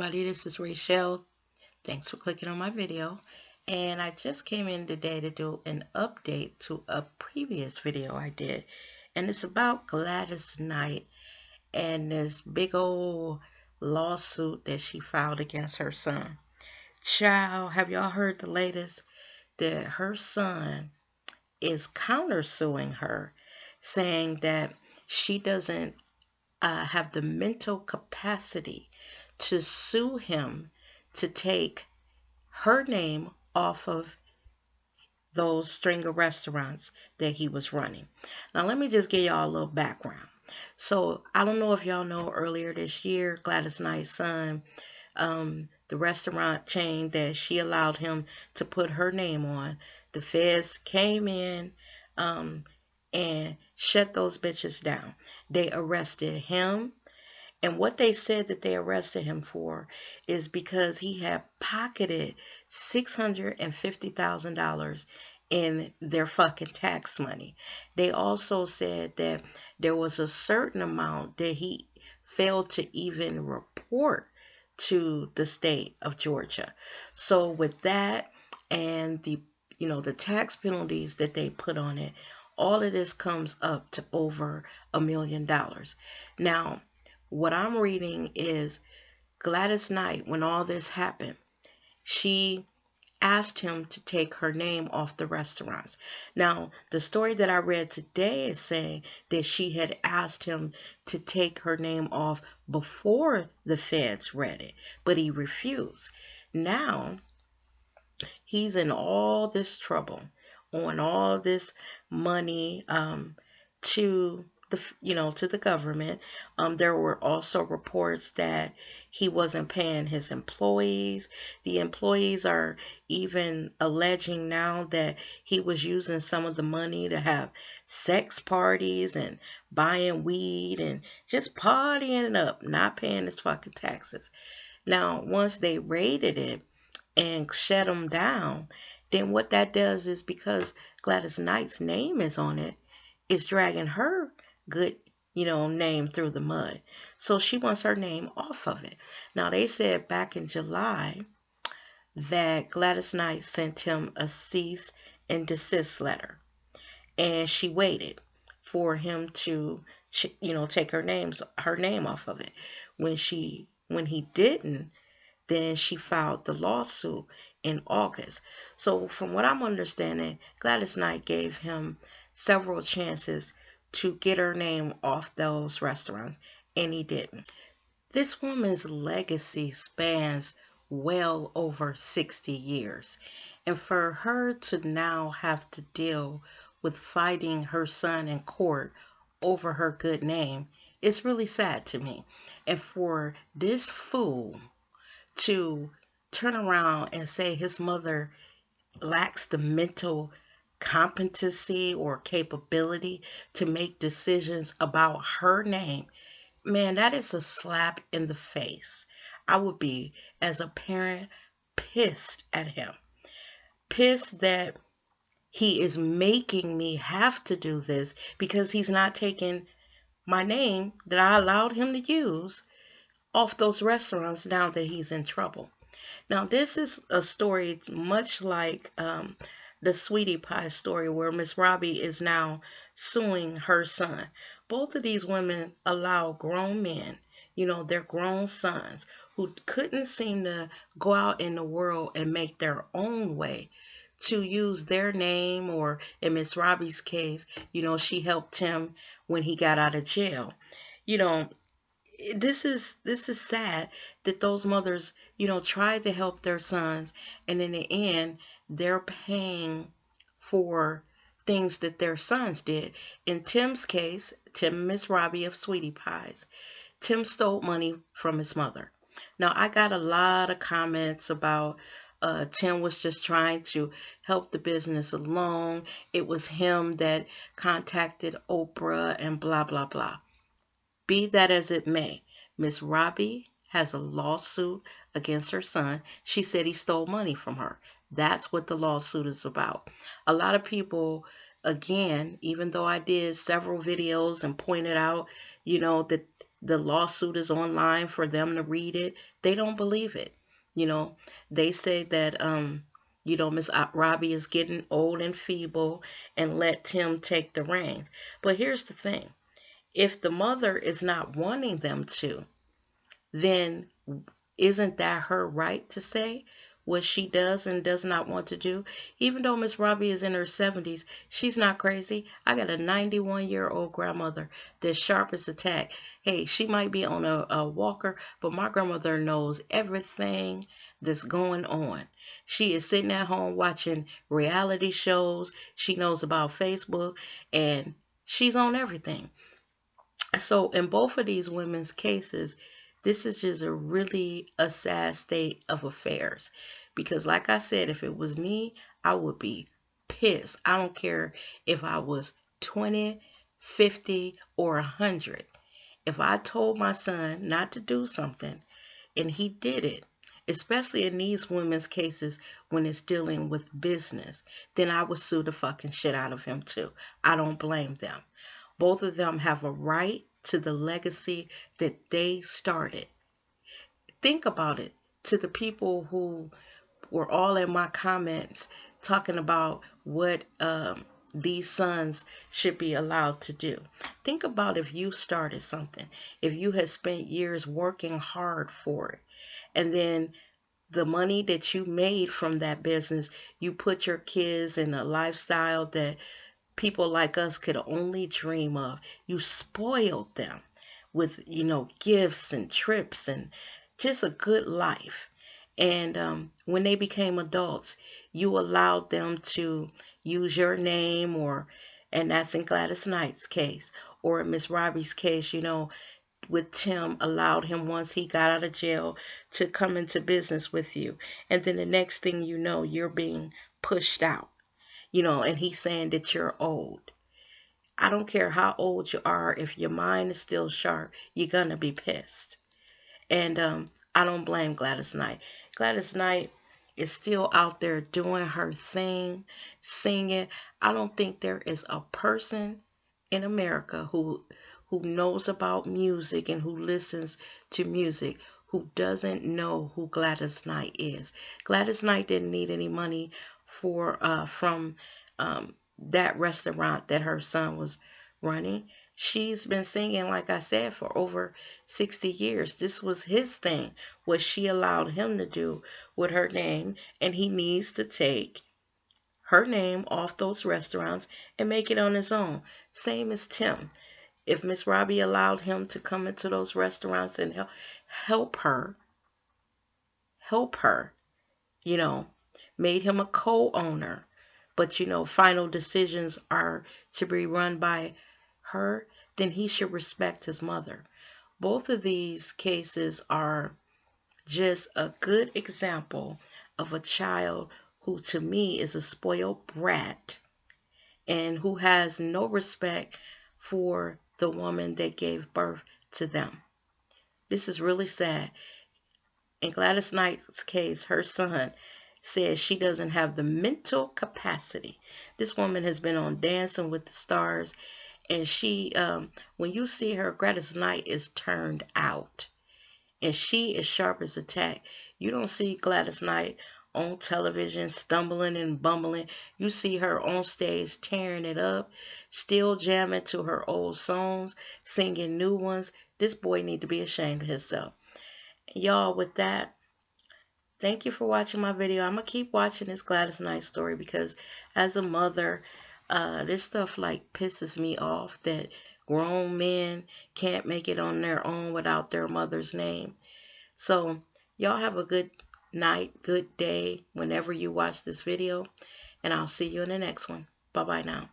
everybody, this is Rachel. Thanks for clicking on my video. And I just came in today to do an update to a previous video I did. And it's about Gladys Knight and this big old lawsuit that she filed against her son. Child, have y'all heard the latest? That her son is countersuing her, saying that she doesn't have the mental capacity to sue him to take her name off of those string of restaurants that he was running. Now, let me just give y'all a little background. So, I don't know if y'all know, earlier this year, Gladys Knight's son, the restaurant chain that she allowed him to put her name on, the feds came in and shut those bitches down. They arrested him. And what they said that they arrested him for is because he had pocketed $650,000 in their fucking tax money. They also said that there was a certain amount that he failed to even report to the state of Georgia. So with that and the tax penalties that they put on it, all of this comes up to over $1 million. Now, what I'm reading is Gladys Knight, when all this happened, she asked him to take her name off the restaurants. Now, the story that I read today is saying that she had asked him to take her name off before the feds read it, but he refused. Now, he's in all this trouble, on all this money to the government. There were also reports that he wasn't paying his employees. The employees are even alleging now that he was using some of the money to have sex parties and buying weed and just partying it up, not paying his fucking taxes. Now, once they raided it and shut him down, then what that does is, because Gladys Knight's name is on it, is dragging her good name through the mud. So she wants her name off of it. Now, they said back in July that Gladys Knight sent him a cease and desist letter, and she waited for him to take her name off of it. When he didn't, then she filed the lawsuit in August. So from what I'm understanding, Gladys Knight gave him several chances to get her name off those restaurants, and he didn't. This woman's legacy spans well over 60 years, and for her to now have to deal with fighting her son in court over her good name is really sad to me. And for this fool to turn around and say his mother lacks the mental competency or capability to make decisions about her name, man, that is a slap in the face. I would be, as a parent, pissed at him. Pissed that he is making me have to do this because he's not taking my name that I allowed him to use off those restaurants now that he's in trouble. Now, this is a story much like the Sweetie Pie story, where Miss Robbie is now suing her son. Both of these women allow grown men, their grown sons, who couldn't seem to go out in the world and make their own way, to use their name, or in Miss Robbie's case, she helped him when he got out of jail. This is sad that those mothers, try to help their sons, and in the end, they're paying for things that their sons did. In Tim's case, Tim, Miss Robbie of Sweetie Pies, Tim stole money from his mother. Now, I got a lot of comments about Tim was just trying to help the business along. It was him that contacted Oprah and blah, blah, blah. Be that as it may, Miss Robbie has a lawsuit against her son. She said he stole money from her. That's what the lawsuit is about. A lot of people, again, even though I did several videos and pointed out, that the lawsuit is online for them to read it. They don't believe it. You know, they say that, Miss Robbie is getting old and feeble and let Tim take the reins. But here's the thing. If the mother is not wanting them to, then isn't that her right to say what she does and does not want to do? Even though Miss Robbie is in her 70s, she's not crazy. I got a 91-year-old grandmother that's sharp as a tack. Hey, she might be on a walker, but my grandmother knows everything that's going on. She is sitting at home watching reality shows. She knows about Facebook, and she's on everything. So in both of these women's cases, this is just a really a sad state of affairs. Because like I said, if it was me, I would be pissed. I don't care if I was 20, 50, or 100. If I told my son not to do something and he did it, especially in these women's cases when it's dealing with business, then I would sue the fucking shit out of him too. I don't blame them. Both of them have a right to the legacy that they started. Think about it. To the people who were all in my comments talking about what these sons should be allowed to do. Think about if you started something, if you had spent years working hard for it, and then the money that you made from that business, you put your kids in a lifestyle that people like us could only dream of. You spoiled them with, gifts and trips and just a good life. And when they became adults, you allowed them to use your name, and that's in Gladys Knight's case, or in Miss Robbie's case, with Tim, allowed him once he got out of jail to come into business with you. And then the next thing you know, you're being pushed out, and he's saying that you're old. I don't care how old you are, if your mind is still sharp, you're going to be pissed. And I don't blame Gladys Knight. Gladys Knight is still out there doing her thing, singing. I don't think there is a person in America who knows about music and who listens to music who doesn't know who Gladys Knight is. Gladys Knight didn't need any money from that restaurant that her son was running. She's been singing, like I said, for over 60 years. This was his thing, what she allowed him to do with her name, and he needs to take her name off those restaurants and make it on his own. Same as Tim. If Miss Robbie allowed him to come into those restaurants and help her, made him a co-owner, but final decisions are to be run by her, then he should respect his mother. Both of these cases are just a good example of a child who to me is a spoiled brat and who has no respect for the woman that gave birth to them. This is really sad. In Gladys Knight's case, her son says she doesn't have the mental capacity. This woman has been on Dancing with the Stars, and she, when you see her, Gladys Knight is turned out, and she is sharp as a tack. You don't see Gladys Knight on television stumbling and bumbling. You see her on stage tearing it up, still jamming to her old songs, singing new ones. This boy need to be ashamed of himself. Y'all, with that, thank you for watching my video. I'm going to keep watching this Gladys Knight story because as a mother, this stuff like pisses me off that grown men can't make it on their own without their mother's name. So y'all have a good night, good day whenever you watch this video, and I'll see you in the next one. Bye-bye now.